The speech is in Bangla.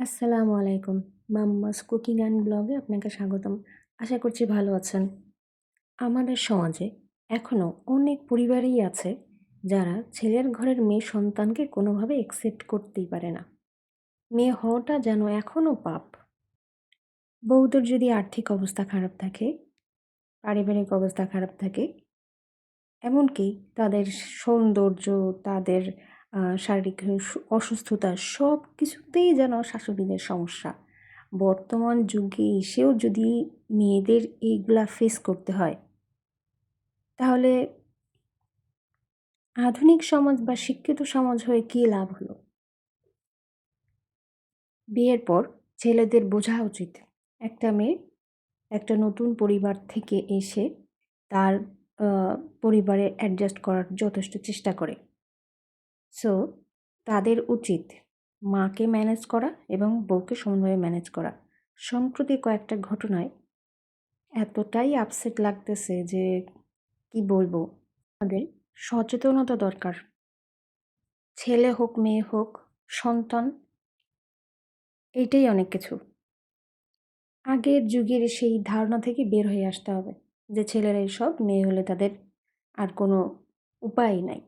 আসসালামু আলাইকুম। মাম্মাস কুকিং অ্যান্ড ব্লগে আপনাকে স্বাগতম। আশা করছি ভালো আছেন। আমাদের সমাজে এখনও অনেক পরিবারই আছে যারা ছেলের ঘরের মেয়ে সন্তানকে কোনোভাবে একসেপ্ট করতেই পারে না। মেয়ে হওয়াটা যেন এখনও পাপ। বউদের যদি আর্থিক অবস্থা খারাপ থাকে, পারিবারিক অবস্থা খারাপ থাকে, এমনকি তাদের সৌন্দর্য, তাদের শারীরিক অসুস্থতা সব কিছুতেই যেন শাশুড়িদের সমস্যা। বর্তমান যুগে এসেও যদি মেয়েদের এইগুলা ফেস করতে হয়, তাহলে আধুনিক সমাজ বা শিক্ষিত সমাজ হয়ে কী লাভ হলো? বিয়ের পর ছেলেদের বোঝা উচিত, একটা মেয়ে একটা নতুন পরিবার থেকে এসে তার আ পরিবারে অ্যাডজাস্ট করার যথেষ্ট চেষ্টা করে। সো তাদের উচিত মাকে ম্যানেজ করা এবং বউকে সমানভাবে ম্যানেজ করা। সম্প্রতি কয়েকটা ঘটনায় এতটাই আপসেট লাগতেছে যে কি বলবো? আমাদের সচেতনতা দরকার। ছেলে হোক, মেয়ে হোক, সন্তান এইটাই অনেক কিছু। আগের যুগের সেই ধারণা থেকে বের হয়ে আসতে হবে যে ছেলেরাই সব, মেয়ে হলে তাদের আর কোনো উপায়ই নাই।